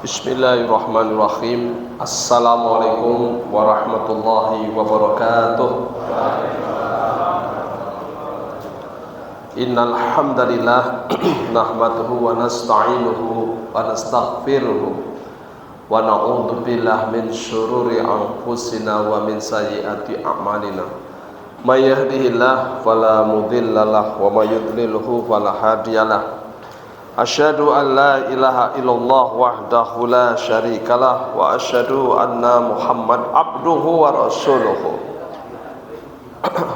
Bismillahirrahmanirrahim. Assalamualaikum warahmatullahi wabarakatuh. Innal hamdalillah nahmaduhu wa nasta'inuhu wa nastaghfiruh wa na'udzu billahi min syururi anfusina wa min sayyiati a'malina. May yahdihillahu fala mudhillalah wa may yudlilhu fala hadiyalah. Asyhadu an la ilaha illallah wahdahu la syarikalah wa asyhadu anna Muhammad abduhu wa rasuluhu.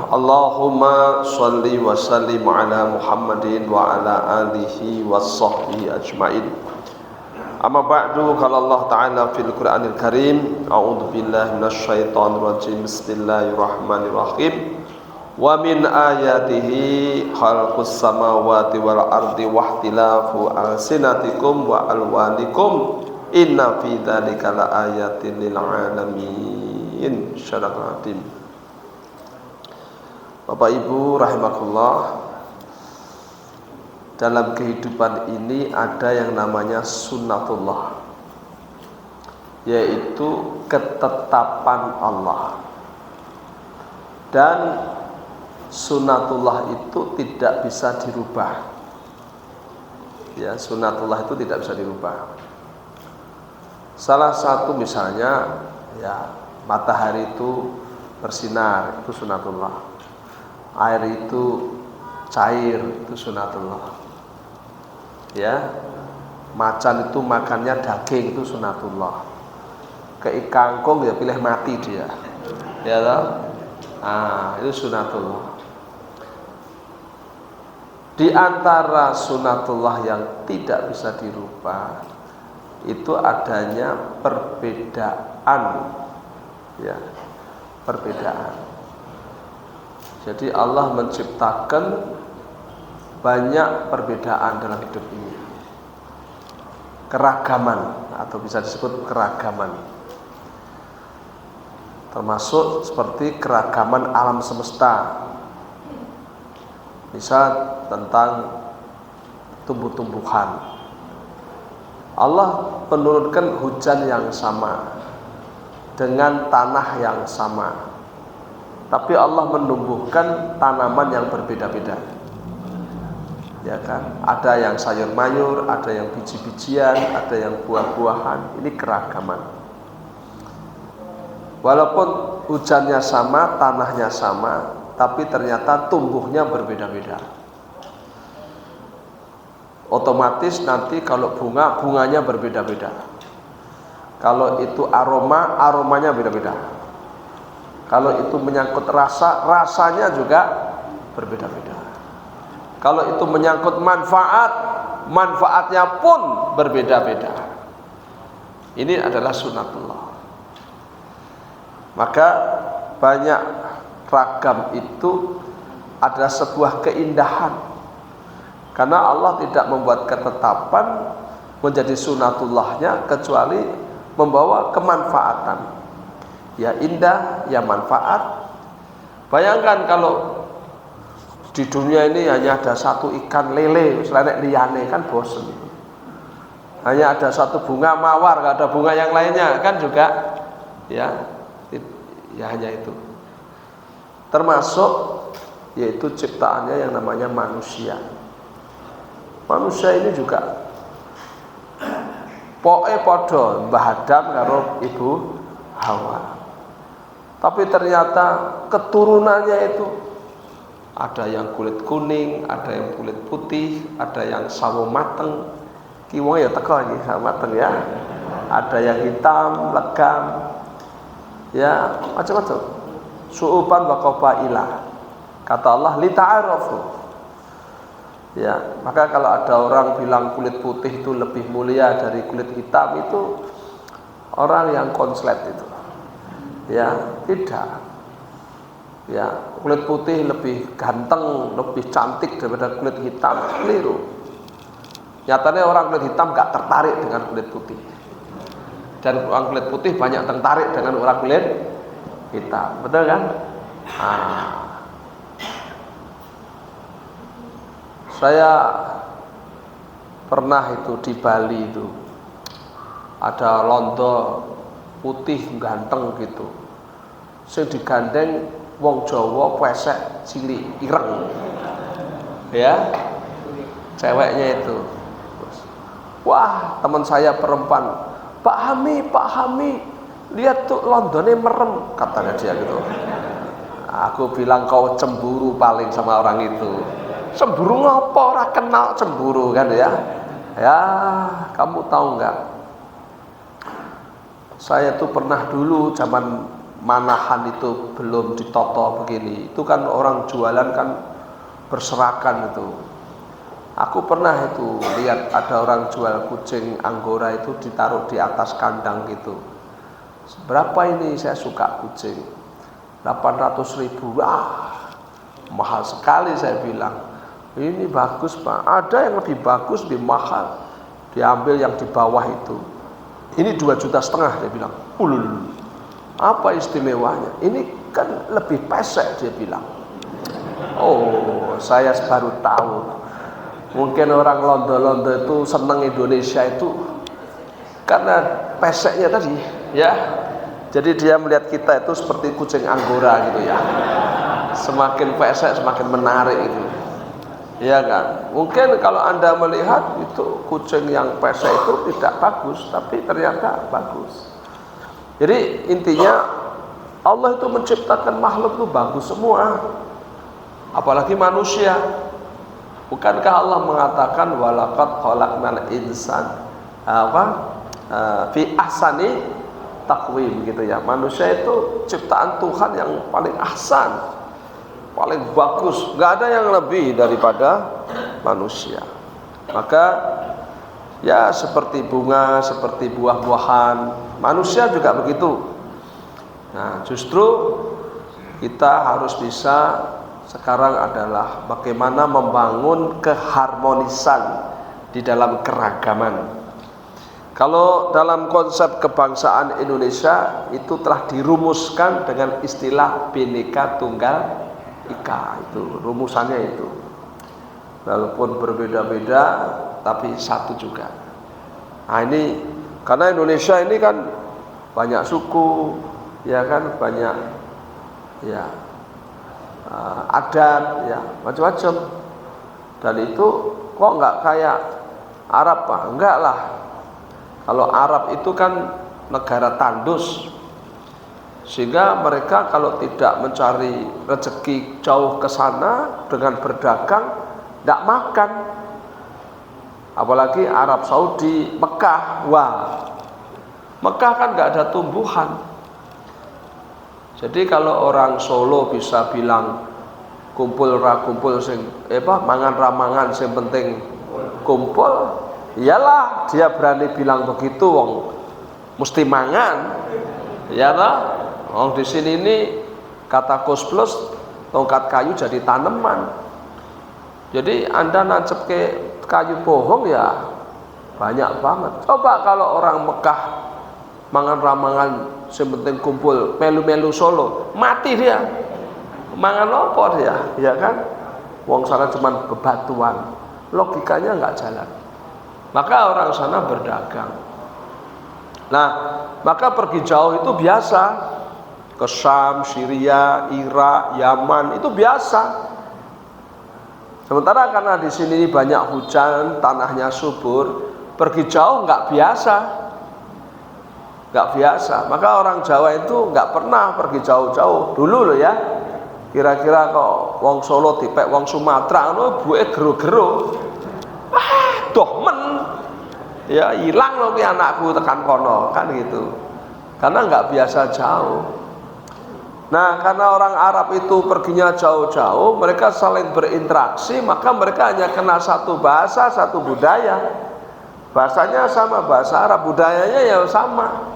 Allahumma shalli wa sallim ala Muhammadin wa ala alihi wa sahbihi ajmain. Amma ba'du, qala Allah ta'ala fil Qur'anil Karim, a'udzu billahi minasyaitonir rajim. Bismillahirrahmanirrahim. Wa min ayatihi khalqus samawati wal ardi wahtilafu alsinatikum wa alwanikum inna fi dzalika laayatin lil alamin. Syaraqatim. Bapak Ibu rahimakumullah, dalam kehidupan ini ada yang namanya sunnatullah, yaitu ketetapan Allah. Dan sunnatullah itu tidak bisa dirubah. Ya, sunnatullah itu tidak bisa dirubah. Salah satu misalnya, ya, matahari itu bersinar, itu sunnatullah. Air itu cair, itu sunnatullah. Ya, macan itu makannya daging, itu sunnatullah. Kangkung ya pilih mati dia. Ya toh? Itu sunnatullah. Di antara sunnatullah yang tidak bisa dirubah itu adanya perbedaan, ya, perbedaan. Jadi Allah menciptakan banyak perbedaan dalam hidup ini, keragaman atau bisa disebut keragaman, termasuk seperti keragaman alam semesta. Misal tentang tumbuh-tumbuhan, Allah menurunkan hujan yang sama dengan tanah yang sama, tapi Allah menumbuhkan tanaman yang berbeda-beda. Ya kan? Ada yang sayur mayur, ada yang biji-bijian, ada yang buah-buahan. Ini keragaman. Walaupun hujannya sama, tanahnya sama, tapi ternyata tumbuhnya berbeda-beda. Otomatis nanti kalau bunga, bunganya berbeda-beda. Kalau itu aroma, aromanya beda-beda. Kalau itu menyangkut rasa, rasanya juga berbeda-beda. Kalau itu menyangkut manfaat, manfaatnya pun berbeda-beda. Ini adalah sunnatullah. Maka banyak ragam itu adalah sebuah keindahan, karena Allah tidak membuat ketetapan menjadi sunnatullahnya kecuali membawa kemanfaatan. Ya indah, ya manfaat. Bayangkan kalau di dunia ini hanya ada satu ikan lele, selain liyane, kan bosen. Hanya ada satu bunga mawar, gak ada bunga yang lainnya, kan juga ya hanya itu. Termasuk yaitu ciptaannya yang namanya manusia. Manusia ini juga poe podo Mbah Adam karo Ibu Hawa. Tapi ternyata keturunannya itu ada yang kulit kuning, ada yang kulit putih, ada yang sawo mateng. Ki wong ya teko iki mateng ya. Ada yang hitam, legam. Ya, macam-macam. Su'uban wa qabailah. Kata Allah lita'arafu. Ya, maka kalau ada orang bilang kulit putih itu lebih mulia dari kulit hitam, itu orang yang konslet itu. Ya, tidak. Ya, kulit putih lebih ganteng, lebih cantik daripada kulit hitam, keliru. Nyatanya orang kulit hitam gak tertarik dengan kulit putih. Dan orang kulit putih banyak tertarik dengan orang kulit hitam, betul kan? Saya pernah itu di Bali itu ada londo putih ganteng gitu, sing digandeng wong Jawa pesek cilik ireng, ya ceweknya itu. Wah, teman saya perempuan, Pak Hami, lihat tuh londone merem, katanya dia gitu. Aku bilang kau cemburu paling sama orang itu. Cemburu ngopo, ora kenal cemburu kan ya. Ya, kamu tahu nggak? Saya tuh pernah dulu zaman Manahan itu belum ditoto begini. Itu kan orang jualan kan berserakan itu. Aku pernah itu lihat ada orang jual kucing Anggora itu ditaruh di atas kandang gitu. Berapa ini? Saya suka kucing. 800.000. Mahal sekali, saya bilang. Ini bagus Pak, ada yang lebih bagus, lebih mahal, diambil yang di bawah itu. Ini 2,5 juta, dia bilang. Ulul, apa istimewanya? Ini kan lebih pesek, dia bilang. Oh, saya baru tahu. Mungkin orang londo-londo itu senang Indonesia itu karena peseknya tadi, ya. Jadi dia melihat kita itu seperti kucing Anggora gitu ya. Semakin pesek semakin menarik itu. Ya kan? Mungkin kalau Anda melihat itu kucing yang pesek itu tidak bagus, tapi ternyata bagus. Jadi intinya Allah itu menciptakan makhluk itu bagus semua. Apalagi manusia. Bukankah Allah mengatakan walaqad khalaqnal insan fi ahsani taqwim gitu ya. Manusia itu ciptaan Tuhan yang paling ahsan, paling bagus, nggak ada yang lebih daripada manusia. Maka ya seperti bunga, seperti buah-buahan, manusia juga begitu. Nah, justru kita harus bisa sekarang adalah bagaimana membangun keharmonisan di dalam keragaman. Kalau dalam konsep kebangsaan Indonesia itu telah dirumuskan dengan istilah Bhinneka Tunggal Ika, itu rumusannya itu. Walaupun berbeda-beda tapi satu juga. Nah ini karena Indonesia ini kan banyak suku, ya kan, banyak ya adat, ya macam-macam. Dan itu kok nggak kayak Arab Pak? Enggak lah. Kalau Arab itu kan negara tandus, sehingga mereka kalau tidak mencari rezeki jauh ke sana dengan berdagang, tidak makan. Apalagi Arab Saudi, Mekah, wah, Mekah kan nggak ada tumbuhan. Jadi kalau orang Solo bisa bilang kumpul ra kumpul sing mangan ra mangan sing penting kumpul, iyalah dia berani bilang begitu, wong mesti mangan. Ya lah, wong di sini ini kata Kus Plus tongkat kayu jadi tanaman. Jadi Anda nancep ke kayu pohon ya banyak banget. Coba kalau orang Mekah mangan ramangan sepenting kumpul melu-melu Solo, mati dia. Mangan apa dia, ya kan? Wong sana cuma bebatuan, logikanya nggak jalan. Maka orang sana berdagang. Nah, maka pergi jauh itu biasa, ke Syam, Syria, Irak, Yaman itu biasa. Sementara karena di sini banyak hujan, tanahnya subur, pergi jauh nggak biasa. Nggak biasa. Maka orang Jawa itu nggak pernah pergi jauh-jauh dulu loh ya. Kira-kira kok wong Solo dipek wong Sumatera ngono buke gero-gero. Wah, dohmen. Ya hilang loh ki anakku tekan kono, kan gitu. Karena nggak biasa jauh. Nah, karena orang Arab itu perginya jauh-jauh, mereka saling berinteraksi, maka mereka hanya kenal satu bahasa, satu budaya. Bahasanya sama, bahasa Arab, budayanya ya sama.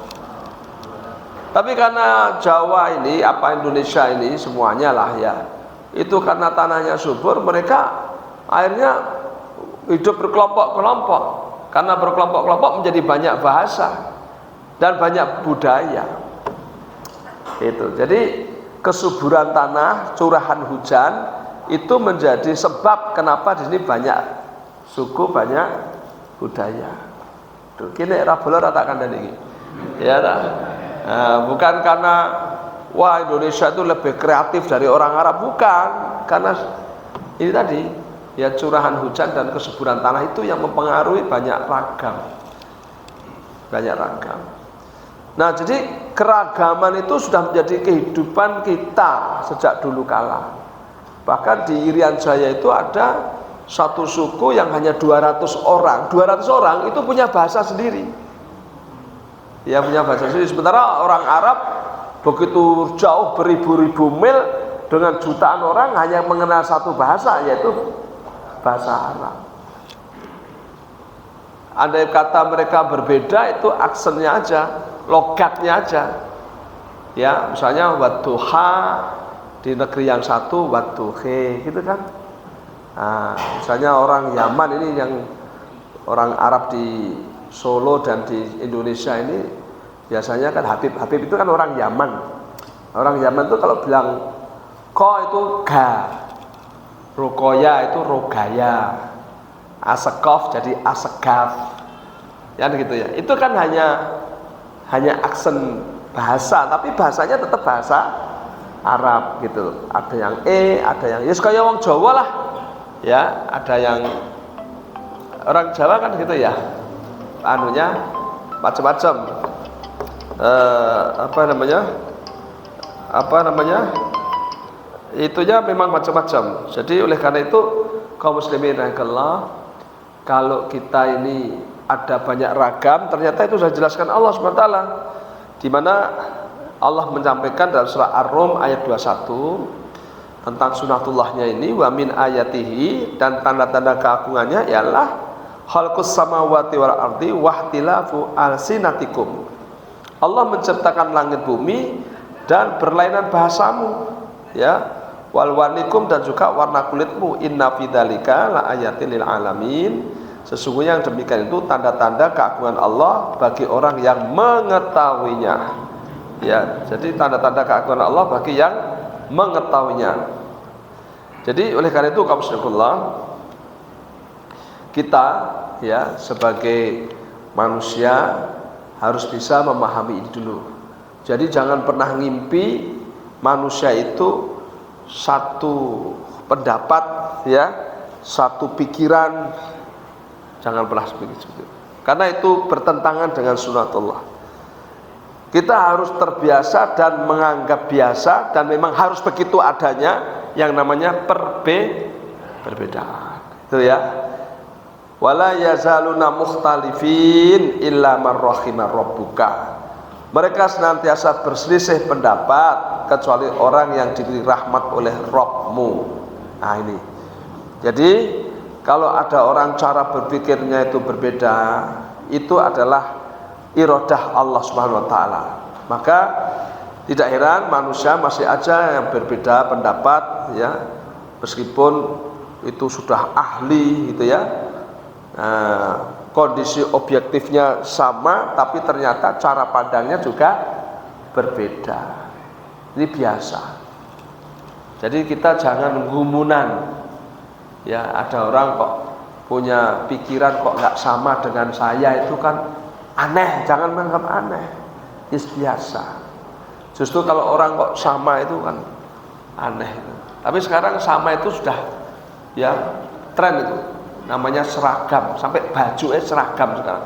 Tapi karena Jawa ini, apa Indonesia ini semuanya lah ya, itu karena tanahnya subur, mereka akhirnya hidup berkelompok-kelompok. Karena berkelompok-kelompok menjadi banyak bahasa dan banyak budaya. Itu. Jadi kesuburan tanah, curahan hujan itu menjadi sebab kenapa di sini banyak suku, banyak budaya. Kini era bola tak kandani iki. Ya tak? Bukan karena wah Indonesia itu lebih kreatif dari orang Arab, bukan. Karena ini tadi ya curahan hujan dan kesuburan tanah itu yang mempengaruhi banyak ragam. Nah, jadi keragaman itu sudah menjadi kehidupan kita sejak dulu kala. Bahkan di Irian Jaya itu ada satu suku yang hanya 200 orang. 200 orang itu punya bahasa sendiri. Ya, punya bahasa sendiri. Sementara orang Arab begitu jauh beribu-ribu mil dengan jutaan orang hanya mengenal satu bahasa, yaitu bahasa Arab. Andai kata mereka berbeda, itu aksennya aja, logatnya aja. Ya, misalnya wadduha di negeri yang satu wadduhe, gitu kan. Nah, misalnya orang Yaman ini yang orang Arab di Solo dan di Indonesia ini biasanya kan Habib itu kan orang Yaman. Orang Yaman itu kalau bilang ko itu ga, rukoya itu rogaya, asekof jadi asegaf, ya gitu ya. Itu kan hanya aksen bahasa, tapi bahasanya tetap bahasa Arab gitu. Ada yang ada yang ya kayak wong Jawa lah, ya. Ada yang orang Jawa kan gitu ya, anunya macam-macam. Apa namanya? Itunya memang macam-macam. Jadi oleh karena itu kaum muslimin rahimakumullah, kalau kita ini ada banyak ragam, ternyata itu sudah dijelaskan Allah SWT, di mana Allah menyampaikan dalam surah Ar-Rum ayat 21 tentang sunatullahnya ini, wa min ayatihi, dan tanda-tanda keagungannya ialah khalqus samawati wal ardi wahtilafu alsinatikum. Allah menciptakan langit bumi dan berlainan bahasamu, ya, walwanikum, dan juga warna kulitmu. Inna fidzalika la ayatin lil alamin. Sesungguhnya yang demikian itu tanda-tanda keagungan Allah bagi orang yang mengetahuinya. Ya, jadi tanda-tanda keagungan Allah bagi yang mengetahuinya. Jadi oleh karena itu kaum muslimin, kita ya sebagai manusia harus bisa memahami ini dulu. Jadi jangan pernah ngimpi manusia itu satu pendapat, ya, satu pikiran. Jangan pernah seperti itu, karena itu bertentangan dengan sunatullah. Kita harus terbiasa dan menganggap biasa, dan memang harus begitu adanya yang namanya perbedaan. Itu ya. Wala yazaluna mukhtalifin illa man rahima rabbuka. Mereka senantiasa berselisih pendapat kecuali orang yang diberi rahmat oleh Rabbmu. Nah ini. Jadi kalau ada orang cara berpikirnya itu berbeda, itu adalah iradah Allah Subhanahu wa taala. Maka tidak heran manusia masih aja yang berbeda pendapat, ya. Meskipun itu sudah ahli gitu ya. Kondisi objektifnya sama, tapi ternyata cara pandangnya juga berbeda. Ini biasa. Jadi kita jangan gumunan. Ya, ada orang kok punya pikiran kok nggak sama dengan saya, itu kan aneh. Jangan menganggap aneh. Ini biasa. Justru kalau orang kok sama itu kan aneh. Tapi sekarang sama itu sudah ya tren itu. Namanya seragam, sampai baju seragam sekarang.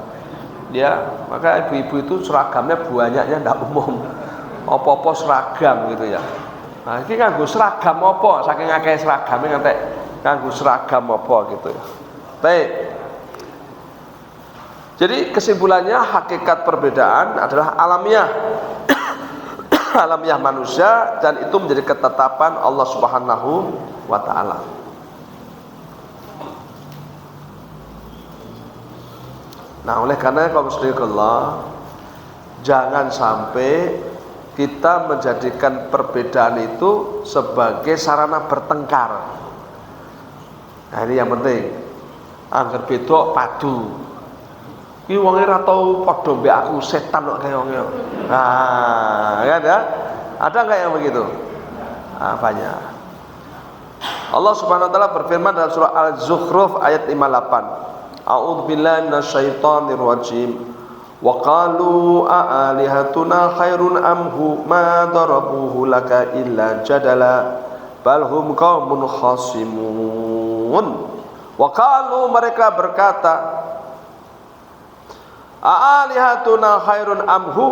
Ya, maka ibu-ibu itu seragamnya banyaknya ndak umum. Apa-apa seragam gitu ya. Nah, ini nganggo seragam apa? Saking akeh seragamnya ngantek nganggo seragam apa gitu ya. Baik. Jadi kesimpulannya hakikat perbedaan adalah alamiah. Alamiah manusia, dan itu menjadi ketetapan Allah Subhanahu wa taala. Nah, oleh karena kaum muslimin Allah, jangan sampai kita menjadikan perbedaan itu sebagai sarana bertengkar. Nah, ini yang penting. Angger beda padu. Ki wonge ora tau padha mbek aku, setan kok kaya wonge. Nah, kan ya? Ada enggak yang begitu? Nah, banyak. Allah Subhanahu wa taala berfirman dalam surah Al-Zukhruf ayat 58. A'udzubillahi minasyaitonir rajim. Wa qalu a'alihatuna khairun amhu ma darabuhu laka illa jadala bal hum qaumun khasimun. Wa qalu, mereka berkata, a'alihatuna khairun amhu,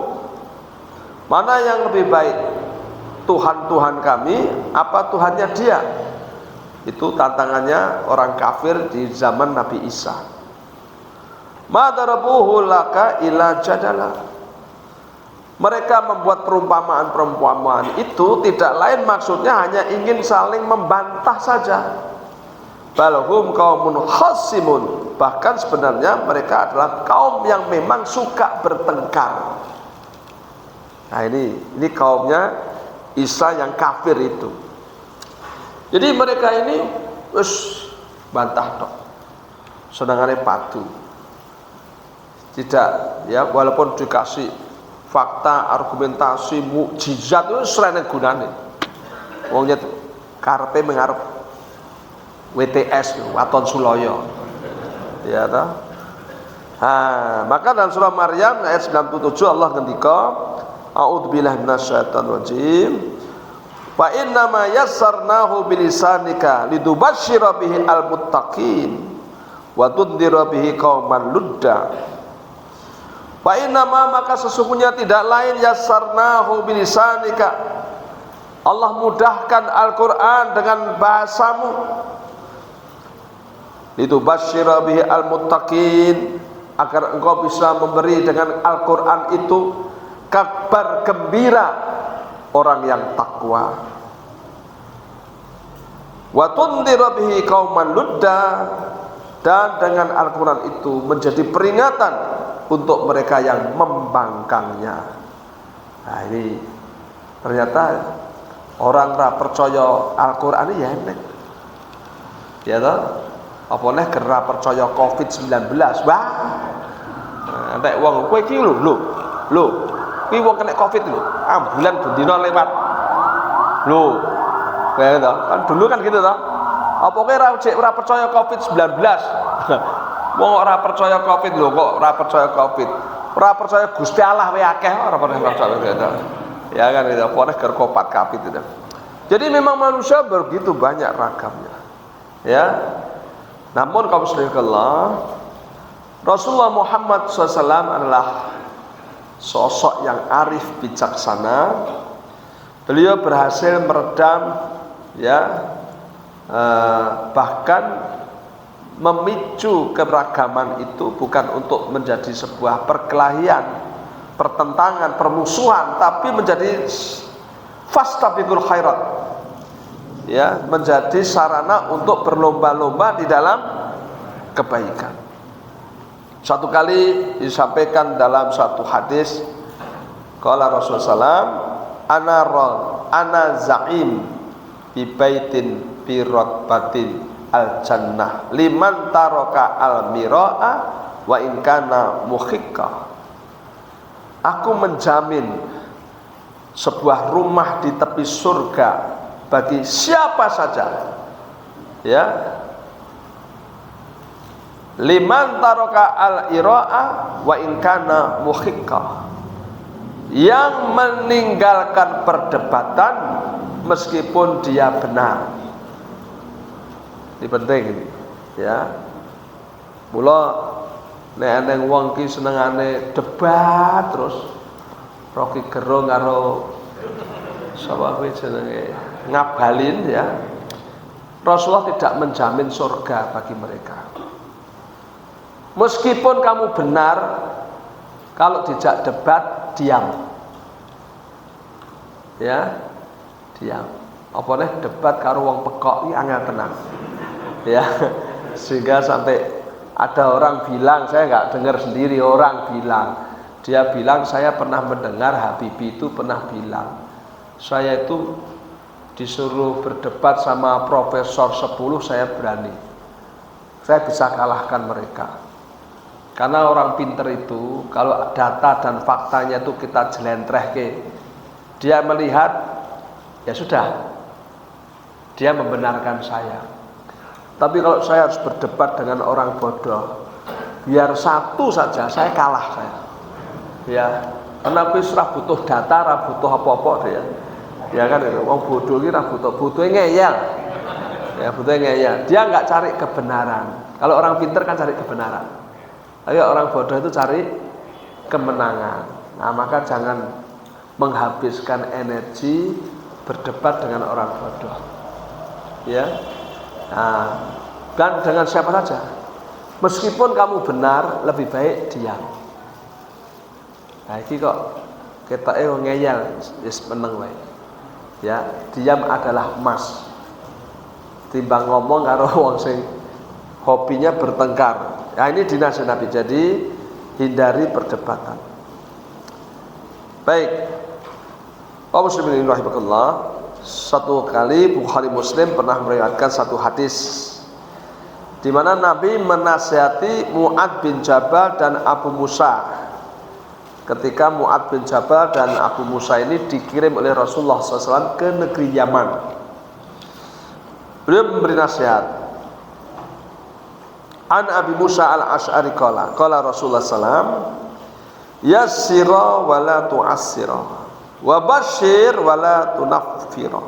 mana yang lebih baik, Tuhan-Tuhan kami apa Tuhannya dia? Itu tantangannya orang kafir di zaman Nabi Isa. Ma darabuhu laka illa jadala. Mereka membuat perumpamaan-perumpamaan itu tidak lain maksudnya hanya ingin saling membantah saja. Balhum qaumun khasimun, bahkan sebenarnya mereka adalah kaum yang memang suka bertengkar. Nah ini kaumnya Isa yang kafir itu. Jadi mereka ini bantah tok. Senangane padu. Tidak, ya, walaupun dikasih fakta, argumentasi, mukjizat itu serene gunane. Wongnya karepe mengarep WTS, Waton Suloyo. Ya toh? Maka dalam surah Maryam ayat 97 Allah ngendika, a'udzubillahi minasyaitonir rajim. Fa inna ma yassarnahu bilisanika lidubasyshira bihi almuttaqin wa tundhira bihi qauman ludda. Fa inna ma, maka sesungguhnya tidak lain yassarnahu bilisanika, Allah mudahkan Al-Qur'an dengan bahasamu, lidubasyshira bihi almuttaqin, agar engkau bisa memberi dengan Al-Qur'an itu kabar gembira orang yang takwa. Wa tundhira bihi qauman ludda, dan dengan Al-Qur'an itu menjadi peringatan untuk mereka yang membangkangnya. Nah ini ternyata orang ra percaya Al-Qur'an ya enek. Ya toh? Apa neh kera percaya Covid-19. Wah. Entek wong kowe iki lho. Kuwi wong kena Covid lho, ambulan bendina lewat. Lho. Kayak gitu. Kan dulu kan gitu toh. Apa kowe ora percaya Covid-19? Wong ora percaya Covid lho, kok ora percaya Covid. Ora percaya Gusti Allah wae akeh ora percaya gitu. Ya kan itu, apa nek gerkopat Covid itu. Jadi memang manusia begitu banyak ragamnya. Ya. Namun kaum muslimin, Rasulullah Muhammad SAW adalah sosok yang arif bijaksana. Beliau berhasil meredam, ya, bahkan memicu keberagaman itu bukan untuk menjadi sebuah perkelahian, pertentangan, permusuhan, tapi menjadi fastabiqul khairat, ya, menjadi sarana untuk berlomba-lomba di dalam kebaikan. Satu kali disampaikan dalam satu hadis, qala Rasulullah SAW, ana za'im bi baitin bi ratbatin al jannah liman taraka al mira'a wa in kana muhiqqa. Aku menjamin sebuah rumah di tepi surga bagi siapa saja, ya, liman taraka al ira'a wa in kana muhiqqa, yang meninggalkan perdebatan meskipun dia benar. Ini penting ini, ya. Mula nek eneng wong ki senengane debat terus Rocky Gerung karo sapa kuwi jenenge ngabalin, ya. Rasulullah tidak menjamin surga bagi mereka. Meskipun kamu benar, kalau dijak debat diam. Ya, diam. Apa nih debat karo wong pekok iki angel tenan. Ya, sehingga sampai ada orang bilang, saya nggak dengar sendiri, orang bilang, dia bilang saya pernah mendengar Habibie itu pernah bilang, saya itu disuruh berdebat sama profesor 10 saya berani, saya bisa kalahkan mereka. Karena orang pinter itu kalau data dan faktanya itu kita jelentrehke, dia melihat, ya sudah, dia membenarkan saya. Tapi kalau saya harus berdebat dengan orang bodoh, biar satu saja saya kalah saya. Ya, karena wis ora butuh data, ora butuh apa-apa dia. Ya kan itu, wong bodoh iki ora butuh ngeyel. Ya, butuh ngeyel. Dia nggak cari kebenaran. Kalau orang pintar kan cari kebenaran. Tapi orang bodoh itu cari kemenangan. Nah, maka jangan menghabiskan energi berdebat dengan orang bodoh. Ya. Nah, dan dengan siapa saja. Meskipun kamu benar, lebih baik diam. Nah, ini kok kita ngeyel, wis meneng wae. Ya, diam adalah emas. Timbang ngomong karo wong sing hobinya bertengkar. Nah, ini dinasihat Nabi. Jadi hindari perdebatan. Baik. Kaum muslimin rahimakumullah, satu kali Bukhari Muslim pernah meriwayatkan satu hadis di mana Nabi menasihati Mu'ad bin Jabal dan Abu Musa. Ketika Mu'ad bin Jabal dan Abu Musa ini dikirim oleh Rasulullah SAW ke negeri Yaman, beliau memberi nasihat. An Abi Musa al-Ash'ari qala Rasulullah SAW, yassira wa la tu'assira, wa basyir wa la tunaffira,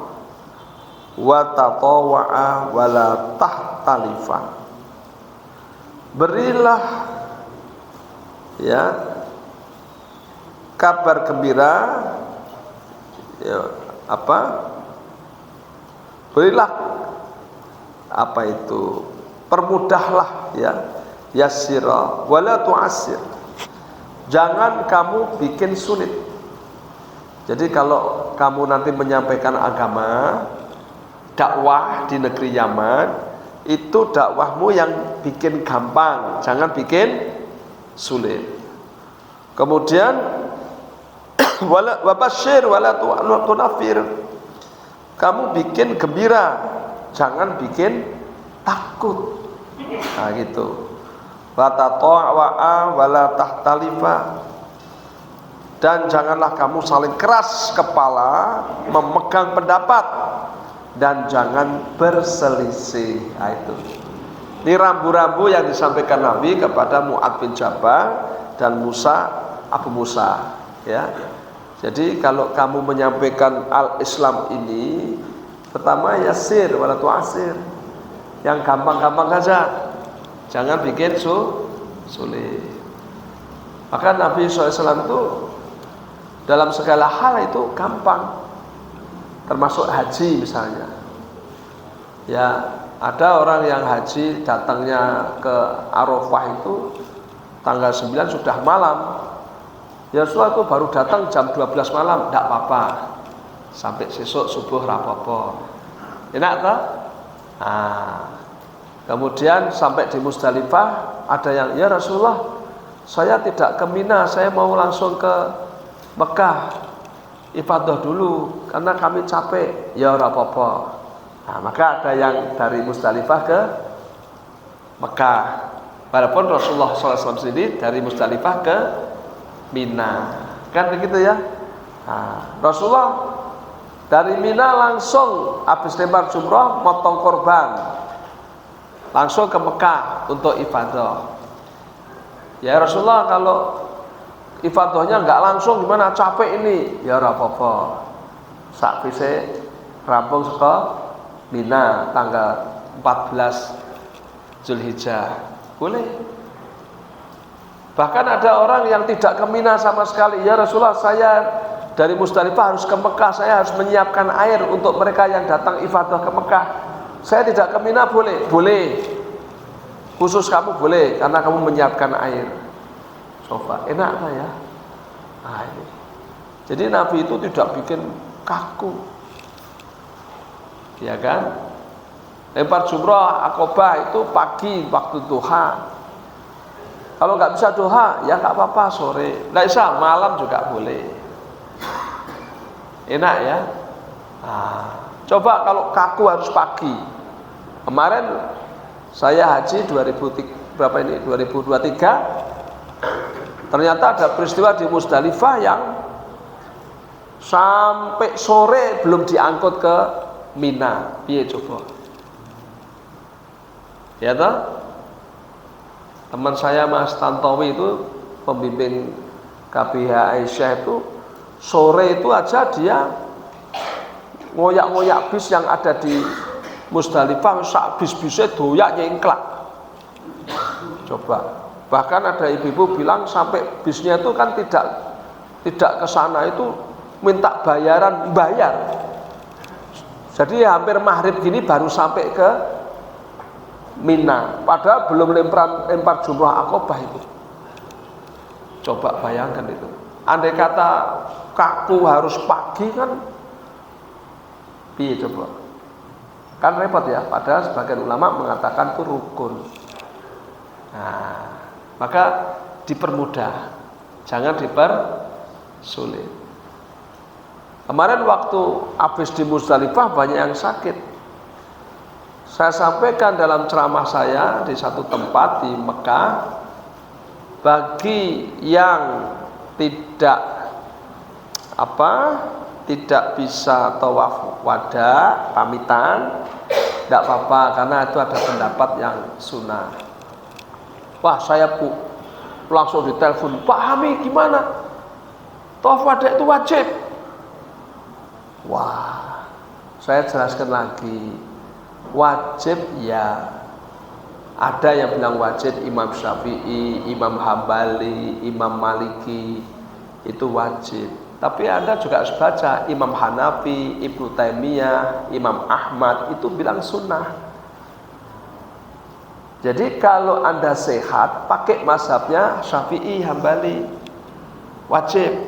wa tatawa'a wa la tahtalifa. Berilah ya kabar gembira, ya, berilah apa itu, permudahlah ya, yassira wala tu'assir, jangan kamu bikin sulit. Jadi kalau kamu nanti menyampaikan agama, dakwah di negeri Yaman, itu dakwahmu yang bikin gampang, jangan bikin sulit. Kemudian wa basyir wala tunafir, kamu bikin gembira, jangan bikin takut. Nah gitu. Wa tatawa'a wala tahtalifa, dan janganlah kamu saling keras kepala memegang pendapat, dan jangan berselisih. Nah, itu. Ini rambu-rambu yang disampaikan Nabi kepada Mu'ad bin Jabal dan Abu Musa. Ya. Jadi kalau kamu menyampaikan al-Islam ini, pertama yasir wala tu'asir, yang gampang-gampang saja, jangan bikin sulit. Maka Nabi SAW itu dalam segala hal itu gampang, termasuk haji misalnya. Ya, ada orang yang haji datangnya ke Arafah itu tanggal 9 sudah malam. Ya Rasulullah itu baru datang jam 12 malam, tidak apa-apa, sampai sesuk subuh rapopo, enak tak? Nah, kemudian sampai di Musdalifah, ada yang, ya Rasulullah, saya tidak ke Mina, saya mau langsung ke Mekah ibadah dulu karena kami capek. Ya rapopo. Nah, maka ada yang dari Musdalifah ke Mekah, walaupun Rasulullah SAW sendiri dari Musdalifah ke Mina, kan begitu ya. Nah, Rasulullah dari Mina langsung habis lempar jumrah, motong korban, langsung ke Mekah untuk ibadah. Ya Rasulullah, kalau ibadahnya nggak langsung gimana, capek ini? Ya rapopo, sak vise rampung ke Mina tanggal 14 Zulhijjah, boleh. Bahkan ada orang yang tidak ke Mina sama sekali. Ya Rasulullah, saya dari Musdalifah harus ke Mekah, saya harus menyiapkan air untuk mereka yang datang ibadah ke Mekah. Saya tidak ke Mina, boleh? Boleh. Khusus kamu boleh, karena kamu menyiapkan air. Coba, enak tak ya? Nah, ini. Jadi Nabi itu tidak bikin kaku, ya kan? Lempar jumrah Aqabah itu pagi waktu duha. Kalau nggak bisa duha, ya nggak apa-apa sore. Nggak bisa malam juga boleh. Enak ya. Nah, coba kalau kaku harus pagi. Kemarin saya haji 2023, ternyata ada peristiwa di Musdalifah yang sampai sore belum diangkut ke Mina. Piye coba? Ya toh? Teman saya Mas Tantowi itu pembimbing KBH Aisyah itu sore itu aja dia ngoyak-ngoyak bis yang ada di Musdalifah, sak bis-bisnya doyak nyengklak. Coba. Bahkan ada ibu-ibu bilang sampai bisnya itu kan tidak ke sana itu minta bayaran, bayar. Jadi hampir maghrib gini baru sampai ke Mina, padahal belum lempar jumrah Aqobah itu. Coba bayangkan itu. Andai kata kaku harus pagi kan, piye coba? Kan repot ya. Padahal sebagian ulama mengatakan itu rukun. Nah, maka dipermudah, jangan dipersulit. Kemarin waktu habis di Musdalifah banyak yang sakit. Saya sampaikan dalam ceramah saya di satu tempat di Mekah, bagi yang tidak bisa tawaf wada, pamitan, tidak apa-apa karena itu ada pendapat yang sunnah. Wah, saya langsung ditelepon, Pak Hami gimana? Tawaf wada itu wajib. Wah, saya jelaskan lagi. Wajib ya, ada yang bilang wajib, Imam Syafi'i, Imam Hambali, Imam Maliki itu wajib. Tapi Anda juga harus baca Imam Hanafi, Ibnu Taimiyah, Imam Ahmad itu bilang sunnah. Jadi kalau Anda sehat pakai mazhabnya Syafi'i, Hambali wajib.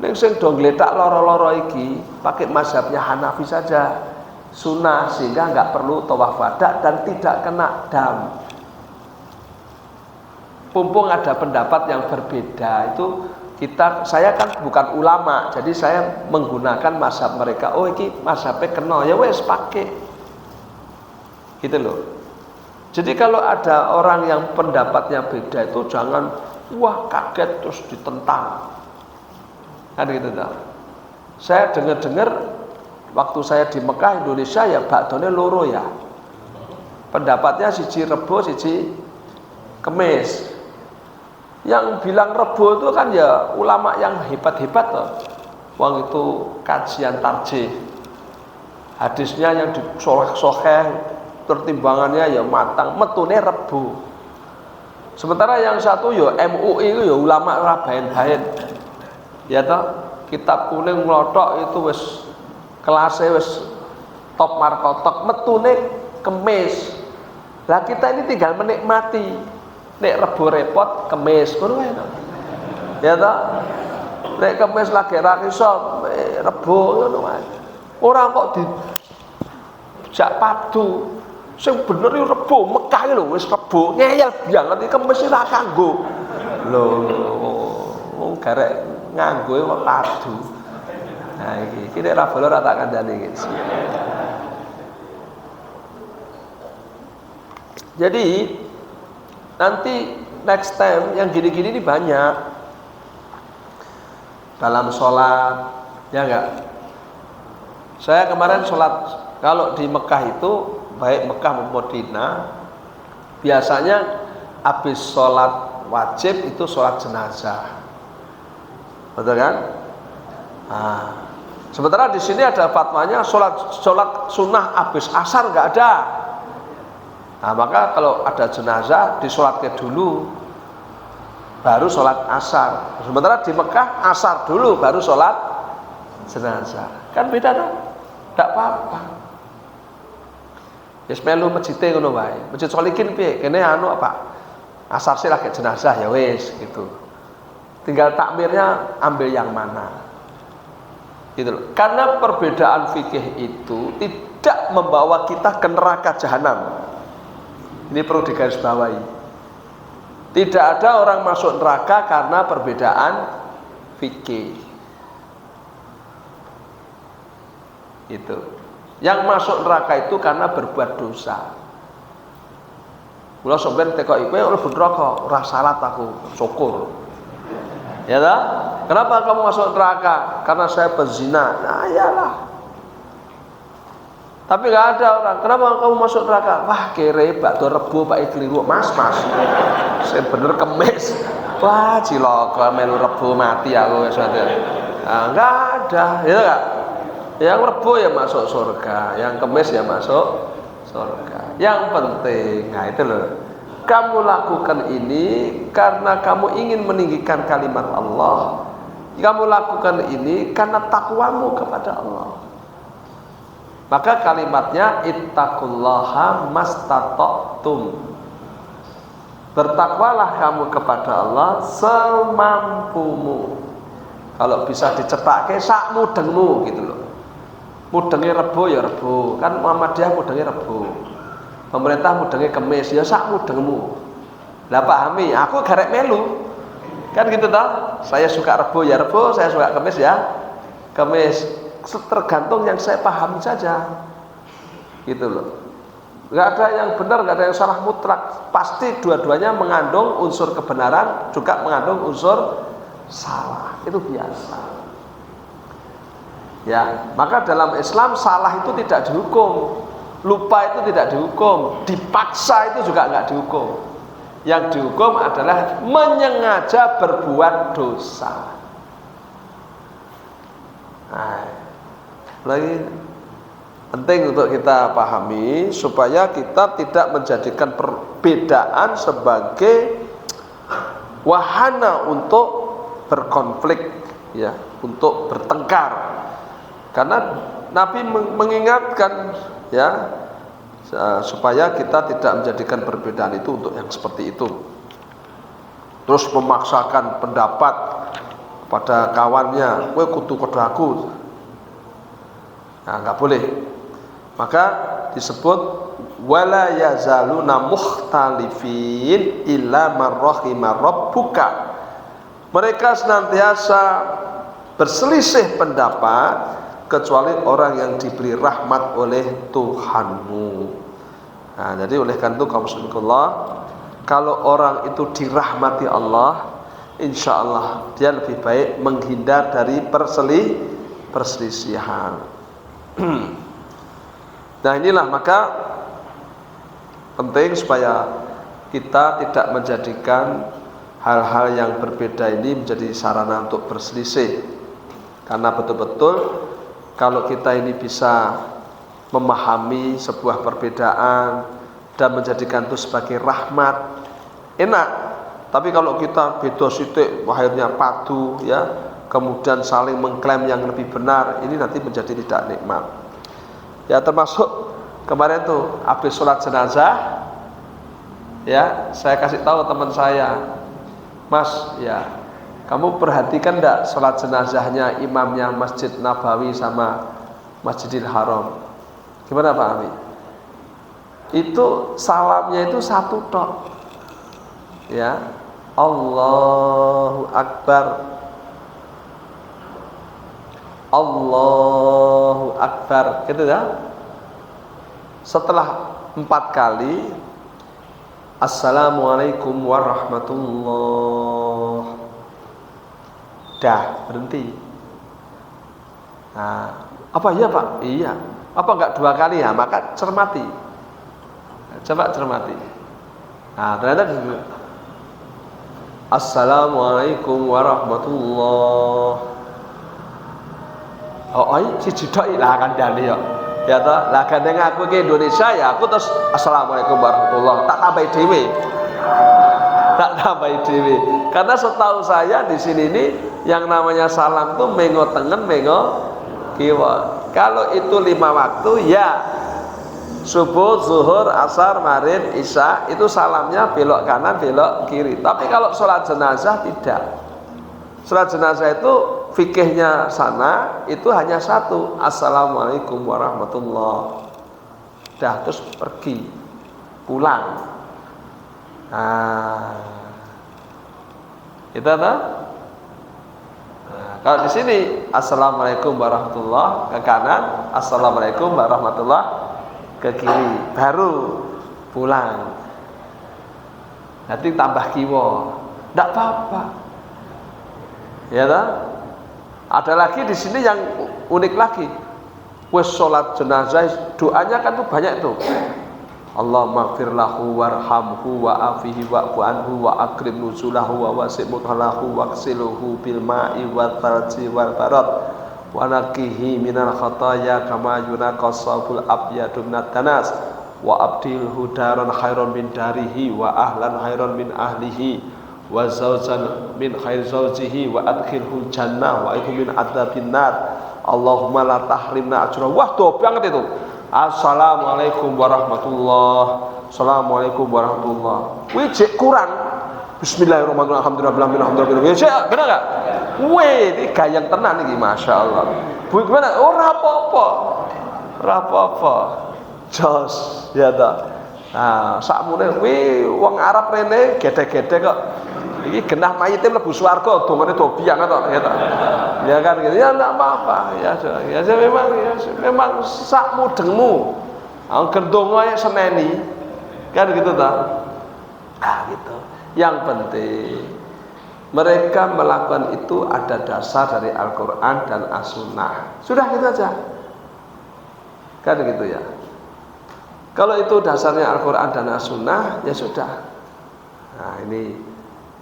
Ning sing do ngletak loro-loro iki pakai mazhabnya Hanafi saja. Sunnah, sehingga nggak perlu tawaf wada dan tidak kena dam. Mumpung ada pendapat yang berbeda itu saya kan bukan ulama, jadi saya menggunakan mazhab mereka. Oh ini mazhabnya kena, ya wes pakai. Gitu loh. Jadi kalau ada orang yang pendapatnya beda itu jangan wah kaget terus ditentang. Kan gitu dah. Saya dengar waktu saya di Mekah Indonesia ya bakdone loro ya. Pendapatnya siji Rebo, siji Kemis. Yang bilang Rebo itu kan ya ulama yang hebat-hebat toh. Wong itu kajian tarjih. Hadisnya yang disoleh-soleh, pertimbangannya ya matang, metune Rebo. Sementara yang satu ya MUI itu ya ulama ora baen-baen. Ya toh, kitab kuning mlothok itu wis kelasnya wis top markotok, metune Kemis. Lah kita ini tinggal menikmati. Nek Rebo repot, Kemis ngono wae to. Ya toh? Nek Kemis lagi ra iso, Rebo ngono wae. Ora kok dijak padu. Sing bener iki Rebo, Mekah iki lho wis Rebo. Ngeyel banget iki Kemis ora kanggo. Lho, wong garek nganggo kok padu. Nah iki nek ra boleh ora tak kandhani iki. Jadi nanti next time yang gini-gini ini banyak dalam sholat, ya enggak? Saya kemarin sholat kalau di Mekah itu baik Mekah maupun Madinah biasanya habis sholat wajib itu sholat jenazah, betul kan? Nah, sementara di sini ada fatwanya sholat sunnah habis asar nggak ada. Nah maka kalau ada jenazah disolatkan dulu, baru sholat asar. Sementara di Mekah asar dulu, baru sholat jenazah. Kan beda dong? Tidak apa-apa. Wis melu masjide ngono wae. Masjid Sholikin piye? Kene anu apa? Asar sih lagi jenazah ya wis gitu. Tinggal takmirnya ambil yang mana. Gitu loh. Karena perbedaan fikih itu tidak membawa kita ke neraka jahanam. Ini perlu digarisbawahi. Tidak ada orang masuk neraka karena perbedaan fikih. Itu. Yang masuk neraka itu karena berbuat dosa. Kula sampeyan tekoki kowe mlebu neraka, ora salat aku, syukur. Ya toh? Kenapa kamu masuk neraka? Karena saya berzina. Nah, iyalah. Tapi nggak ada orang, kenapa kamu masuk neraka? Wah kere, bakdo rebo, Pak Keliru, mas, saya bener kemis. Wah ciloko, melu rebo mati aku sudah. Nah, nggak ada, ya nggak? Yang rebo ya masuk surga, yang kemis ya masuk surga. Yang penting, nah itu loh, kamu lakukan ini karena kamu ingin meninggikan kalimat Allah. Kamu lakukan ini karena takwamu kepada Allah. Maka kalimatnya ittaqullaha mastata'tum. Bertakwalah kamu kepada Allah semampumu. Kalau bisa dicepakke sak mudengmu gitu loh. Mudenge rebo ya rebo, kan Muhammadiyah mudenge rebo. Pemerintah mudenge kemis ya sak mudengmu. Lah pahami, aku garek melu. Kan gitu toh? Saya suka rebo ya rebo, saya suka kemis ya kemis. Tergantung yang saya pahami saja, gitu loh. Nggak ada yang benar, nggak ada yang salah mutlak. Pasti dua-duanya mengandung unsur kebenaran, juga mengandung unsur salah. Itu biasa. Ya, maka dalam Islam salah itu tidak dihukum, lupa itu tidak dihukum, dipaksa itu juga nggak dihukum. Yang dihukum adalah menyengaja berbuat dosa. Nah, lagi penting untuk kita pahami supaya kita tidak menjadikan perbedaan sebagai wahana untuk berkonflik, ya, untuk bertengkar. Karena Nabi mengingatkan, ya, supaya kita tidak menjadikan perbedaan itu untuk yang seperti itu. Terus memaksakan pendapat pada kawannya, kowe kudu aku. Nah, nggak boleh. Maka disebut wala yazaluna mukhtalifin illa man rahima rabbuka. Mereka senantiasa berselisih pendapat kecuali orang yang diberi rahmat oleh Tuhanmu. Nah, jadi oleh karena itu kaum muslimin, kalau orang itu dirahmati Allah, insya Allah dia lebih baik menghindar dari perselisihan. Nah inilah maka penting supaya kita tidak menjadikan hal-hal yang berbeda ini menjadi sarana untuk berselisih. Karena betul-betul kalau kita ini bisa memahami sebuah perbedaan dan menjadikan itu sebagai rahmat, enak. Tapi kalau kita beda sitik akhirnya padu, ya, kemudian saling mengklaim yang lebih benar, ini nanti menjadi tidak nikmat. Ya, termasuk kemarin tuh habis sholat jenazah, ya, saya kasih tahu teman saya, Mas, ya, kamu perhatikan enggak sholat jenazahnya imamnya Masjid Nabawi sama Masjidil Haram? Gimana Pak Ami? Itu salamnya itu satu tok, ya, Allahu Akbar, Allahu Akbar, gitu ya. Setelah 4 kali Assalamualaikum warahmatullah, dah berhenti. Nah, apa iya Pak? Iya. Apa enggak 2 kali ya? Maka cermati. Coba cermati. Nah, ternyata Assalamualaikum warahmatullah. Oh, si judoi lah kan dali ya. Ya toh, lah gandeng aku ke Indonesia ya aku terus Assalamualaikum warahmatullah, tak tambahi dhewe. Tak tambahi dhewe. Karena setahu saya di sini ini yang namanya salam tuh mengo tengen, mengo kiwa. Kalau itu 5 waktu ya subuh, zuhur, asar, maghrib, isya itu salamnya belok kanan, belok kiri. Tapi kalau sholat jenazah tidak. Sholat jenazah itu fikihnya sana itu hanya satu, Assalamualaikum warahmatullah, dah terus pergi pulang. Nah, itu apa? Nah, kalau di sini Assalamualaikum warahmatullah ke kanan, Assalamualaikum warahmatullah ke kiri, baru pulang. Nanti tambah kiwo, tidak apa-apa. Ya tak? Ada lagi di sini yang unik lagi. wis sholat jenazah, doanya kan tuh banyak tuh. Allahumma ighfir lahu warhamhu wa afihi wa'fu anhu wa akrim nuzulahu wa wasi' mudkhalahu waghsilhu bil ma'i wat thalji wal barad wa naqihi minal khataaya kama yunaqas sabul abyadu minat danas wa abdilhu daran khairan min darihi wa ahlan khairan min ahlihi wa zawjan min khair zawjihi wa adkhilhu jannah wa idhu min adzabin nar Allahumma la tahrimna ajra. Wah, doa banget itu. Assalamualaikum warahmatullahi. Assalamualaikum warahmatullahi. Wih, cek kurang. Bismillahirrahmanirrahim. Alhamdulillah. Ya, benar enggak? Wih, ini gayang tenan iki, masyaallah. Bu gimana? Ora apa-apa. Ora apa-apa. Jos, ya ta. Nah, sakmene kuwi wong Arab rene gede-gede kok. Iki genah mayite mlebu swarga dongane do biang to, ya ta. Ya kan gitu. Ya enggak apa-apa. Ya memang sak mudengmu. Angger donga ya seneni. Kan gitu ta. Ah gitu. Yang penting mereka melakukan itu ada dasar dari Al-Qur'an dan As-Sunnah. Sudah gitu aja. Kan gitu ya. Kalau itu dasarnya Al-Quran dan As-Sunnah, ya sudah. Nah ini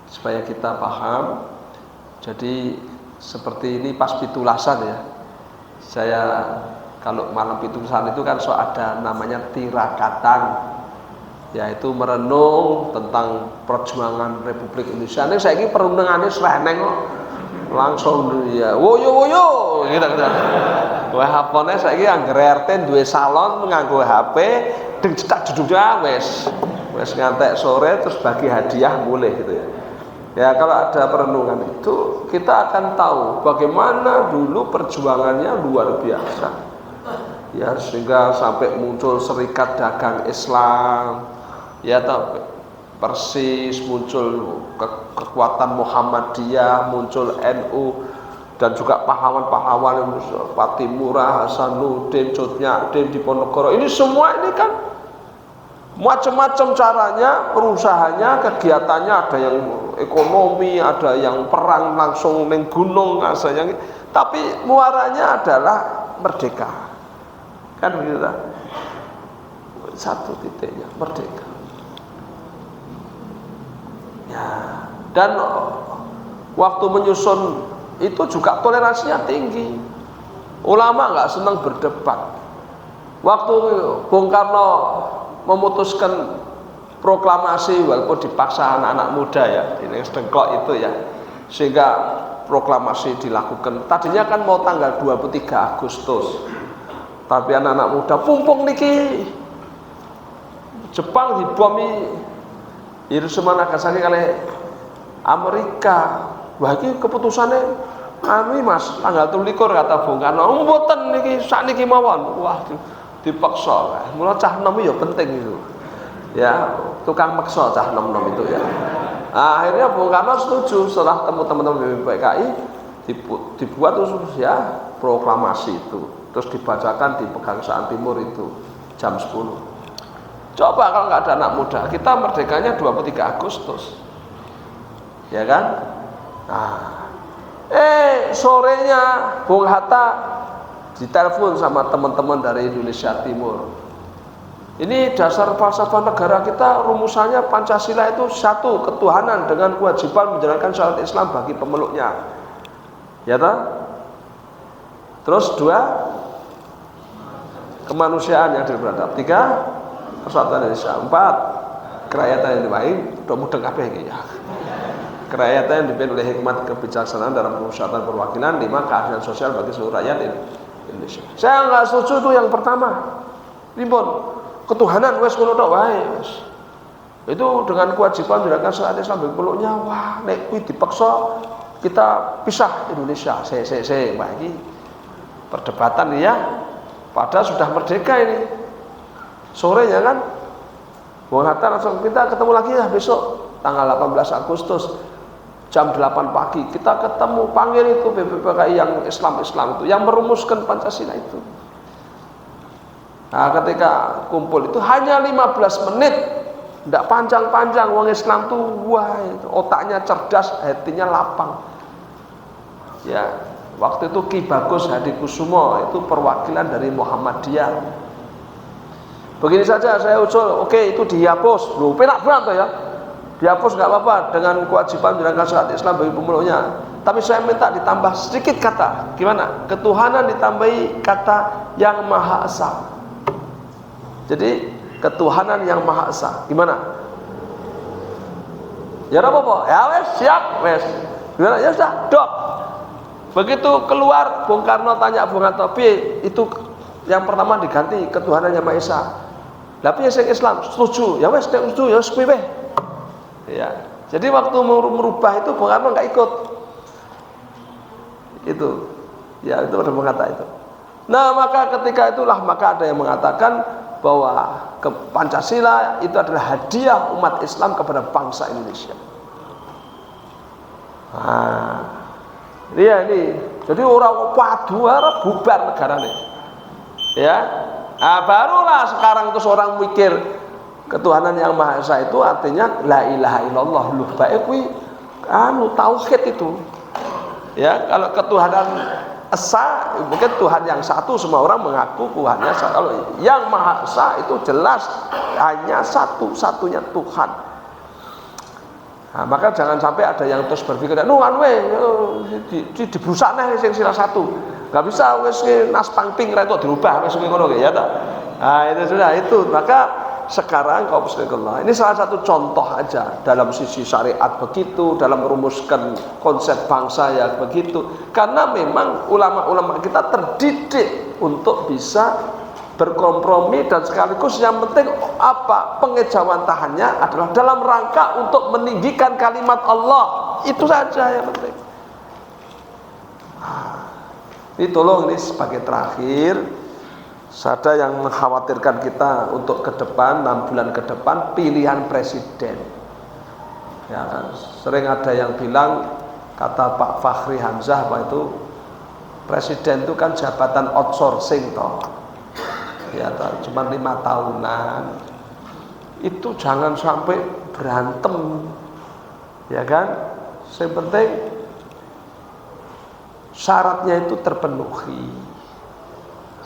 supaya kita paham. Jadi seperti ini pas pitulasan ya. Saya kalau malam pitulasan itu kan so ada namanya tirakatan, yaitu merenung tentang perjuangan Republik Indonesia. Ini saya ini perundingannya sereneng kok. Langsung ya woyo gitu. Wah hapone saiki anggere RT duwe salon nganggo HP deng cetak duduknya wis ngantek sore terus bagi hadiah boleh gitu ya. Ya kalau ada perenungan itu kita akan tahu bagaimana dulu perjuangannya luar biasa. Ya sehingga sampai muncul Serikat Dagang Islam. Ya tahu persis muncul kekuatan Muhammadiyah, muncul NU dan juga pahlawan-pahlawan Patimura, Hasanuddin, Cut Nyak Diponegoro. Ini semua ini kan macam-macam caranya, perusahanya, kegiatannya, ada yang ekonomi, ada yang perang langsung neng gunung, ada yang tapi muaranya adalah merdeka. Kan begitu lah. Satu titiknya merdeka. Ya, dan waktu menyusun itu juga toleransinya tinggi. Ulama nggak senang berdebat. Waktu Bung Karno memutuskan proklamasi walaupun dipaksa anak-anak muda ya, ini sedengklok itu ya, sehingga proklamasi dilakukan. Tadinya kan mau tanggal 23 Agustus, tapi anak-anak muda pumpung niki Jepang dibomi Hiroshima Nagasaki oleh Amerika. Wah iki keputusannya anu Mas, tanggal 23 kata Bung Karno. Mboten niki sakniki mawon. Wah dipaksa. Mula cah nom ya penting itu. Ya, tukang maksa cah nom-nom itu ya. Nah, akhirnya Bung Karno setuju setelah teman-teman BPKI dibuat terus ya proklamasi itu. Terus dibacakan di Pegangsaan Timur itu jam 10. Coba kalau nggak ada anak muda, kita merdekanya 23 Agustus, ya kan? Nah, sorenya Bung Hatta ditelepon sama teman-teman dari Indonesia Timur. Ini dasar falsafah negara kita, rumusannya Pancasila itu satu, ketuhanan dengan kewajiban menjalankan syariat Islam bagi pemeluknya, ya toh? Terus dua, kemanusiaan yang beradab. Tiga, persatuan Indonesia. Empat, kerakyatan yang dibaik. Udah mudeng kabeh iki ya. Kerakyatan yang dipimpin oleh hikmat kebijaksanaan dalam pemusatan perwakilan. Lima, keadilan sosial bagi seluruh rakyat Indonesia. Saya nggak setuju itu yang pertama. Rimbon, ketuhanan wes ngono tok wae wes. Itu dengan kewajiban menjalankan syariat Islam bagi peluknya. Wah, nek kuwi dipaksa kita pisah Indonesia. Wah iki perdebatan ya. Padahal sudah merdeka ini. Sorenya kan Bung Hatta langsung kita ketemu lagi ya besok tanggal 18 Agustus jam 8 pagi kita ketemu, panggil itu BPPKI yang Islam itu yang merumuskan Pancasila itu. Nah ketika kumpul itu hanya 15 menit, tidak panjang-panjang. Wong Islam tuh wah otaknya cerdas, hatinya lapang ya. Waktu itu Ki Bagus Hadikusumo itu perwakilan dari Muhammadiyah. Begini saja saya usul, oke itu dihapus. Loh, penak banget ya. Dihapus nggak apa-apa dengan kewajiban menjalankan syariat Islam bagi pemeluknya. Tapi saya minta ditambah sedikit kata. Gimana? Ketuhanan ditambahi kata yang Maha Esa. Jadi ketuhanan yang Maha Esa. Gimana? Ya apa-apa. Ya wes, siap, wes. Gimana? Ya sudah, dok. Begitu keluar, Bung Karno tanya Bung Hatta, itu yang pertama diganti ketuhanan yang Maha Esa. Tapi yang Islam setuju. Ya wes, setuju, ya setuju. Ya, jadi waktu merubah itu Bung Karno nggak ikut. Itu, ya itu ada mengata itu. Nah maka ketika itulah maka ada yang mengatakan bahwa Pancasila itu adalah hadiah umat Islam kepada bangsa Indonesia. Nah, ini. Jadi orang padu bubar negara ini. Ya, nah, barulah sekarang terus orang mikir. Ketuhanan yang Maha Esa itu artinya la ilaha illallah, lu baik kuwi tauhid itu. Ya, kalau ketuhanan esa mungkin Tuhan yang satu, semua orang mengaku Tuhannya satu. Kalau yang Maha Esa itu jelas hanya satu-satunya Tuhan. Nah, maka jangan sampai ada yang terus berpikir, dibrusakne sing sila satu. Enggak bisa wis nas pangping ra kok dirubah wis ngono ya ta. Nah, itu sudah itu. Maka sekarang kaum muslimin, ini salah satu contoh aja dalam sisi syariat begitu, dalam merumuskan konsep bangsa ya begitu. Karena memang ulama-ulama kita terdidik untuk bisa berkompromi dan sekaligus yang penting apa pengejawantahannya adalah dalam rangka untuk meninggikan kalimat Allah. Itu saja yang penting. Ini tolong ini sebagai terakhir. Ada yang mengkhawatirkan kita untuk ke depan 6 bulan ke depan pilihan presiden. Ya kan? Sering ada yang bilang kata Pak Fachri Hamzah Pak itu presiden itu kan jabatan outsourcing toh. Ya toh, cuma 5 tahunan. Itu jangan sampai berantem. Ya kan? Yang penting syaratnya itu terpenuhi.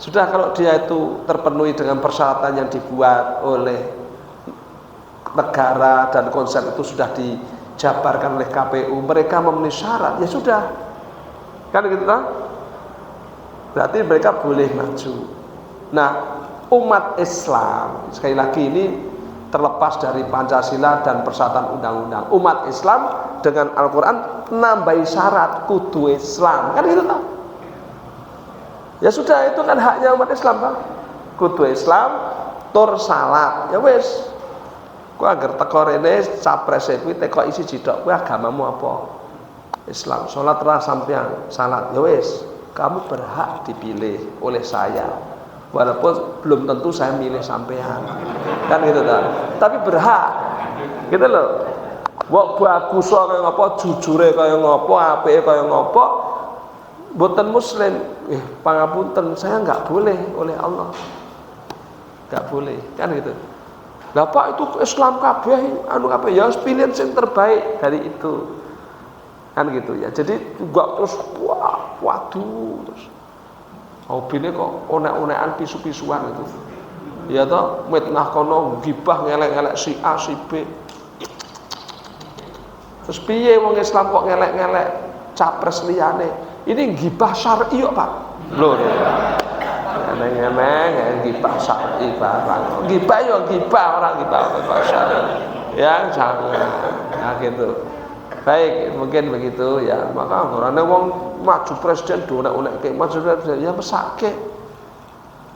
Sudah kalau dia itu terpenuhi dengan persyaratan yang dibuat oleh negara dan konsep itu sudah dijabarkan oleh KPU, mereka memenuhi syarat, ya sudah. Kan gitu kan? Berarti mereka boleh maju. Nah, umat Islam, sekali lagi ini terlepas dari Pancasila dan persyaratan undang-undang. Umat Islam dengan Al-Quran nambahi syarat kudu Islam. Kan gitu kan? Ya sudah, itu kan haknya umat Islam kan. Kudu Islam, tur salat. Ya wis. Kowe agar teko rene capres kuwi teko isi jidok, kowe agamamu apa? Islam. Salat ra sampean, salat. Ya wis, kamu berhak dipilih oleh saya. Walaupun belum tentu saya milih sampean. Kan gitu kan. Tapi berhak. Gitu loh. Wong bagus kaya ngapa, jujure kaya ngapa, apike kaya ngapa. Boten muslim, pangapunten saya nggak boleh oleh Allah, nggak boleh, kan gitu. Lah Pak itu Islam kabeh, kabeh ya pilihan yang terbaik dari itu, kan gitu ya. Jadi nggak terus waduh terus, hobine kok onek-onekan pisu-pisuan itu, ya toh, mitnah kono gibah ngelek-ngelek si A si B. Terus piye wong Islam kok ngelek-ngelek capres liyane? Ini gibah syar'i kok Pak. Loh. Emang gibah syar'i barang. Gibah yo gibah, orang gibah syar'i. Ya jangan. Nah gitu. Baik, mungkin begitu ya. Maka orangnya wong maju presiden donek-onekke, maju presiden ya mesake.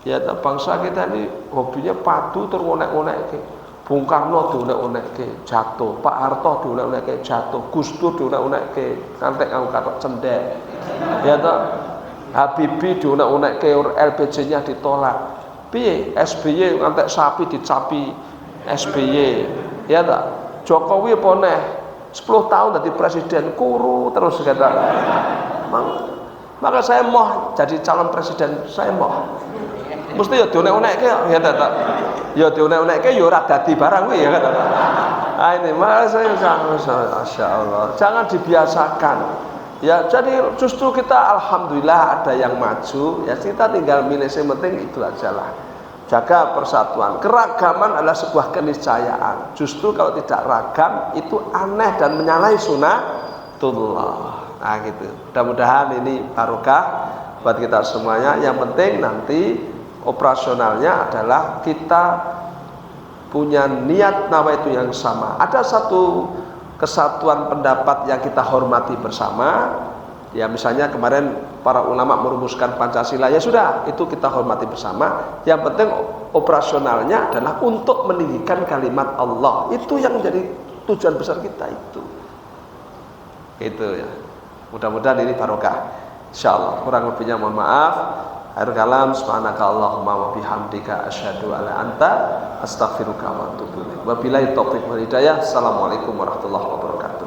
Ya bangsa kita ini hobinya padu terus onek-onekke. Bung Karno dionek-onekke jatuh, Pak Harto dionek-onekke jatuh, Gus Dur dionek-onekke ngantek nganggo katok cendek. Ya toh, Habibie dionek-onekke LPG-nya ditolak. Piye SBY ngantek sapi dicapi SBY. Ya toh, Jokowi apa neh 10 tahun jadi presiden kuru terus kata. Maka saya mau jadi calon presiden, saya mau. Mesti ya dionek-onekke ya ta. Ya dionek-onekke ya ora dadi barang kuwi ya kan. Ah ini maka saya Masya Allah, jangan dibiasakan. Ya, jadi justru kita alhamdulillah ada yang maju, ya kita tinggal milih, yang penting itu aja lah. Jaga persatuan. Keragaman adalah sebuah keniscayaan. Justru kalau tidak ragam itu aneh dan menyalahi sunnatullah. Nah gitu. Mudah-mudahan ini barokah buat kita semuanya. Yang penting nanti operasionalnya adalah kita punya niat nawaitu yang sama. Ada satu kesatuan pendapat yang kita hormati bersama, ya misalnya kemarin para ulama merumuskan Pancasila, ya sudah itu kita hormati bersama. Yang penting operasionalnya adalah untuk meninggikan kalimat Allah, itu yang menjadi tujuan besar kita itu ya. Mudah-mudahan ini barokah insyaallah. Kurang lebihnya mohon maaf. Akhir kalam, subhanaka Allahumma wa bihamdika asyhadu alla anta astaghfiruka wa atubu ilaik. Wabillahi taufiq wal hidayah. Assalamualaikum warahmatullahi wabarakatuh.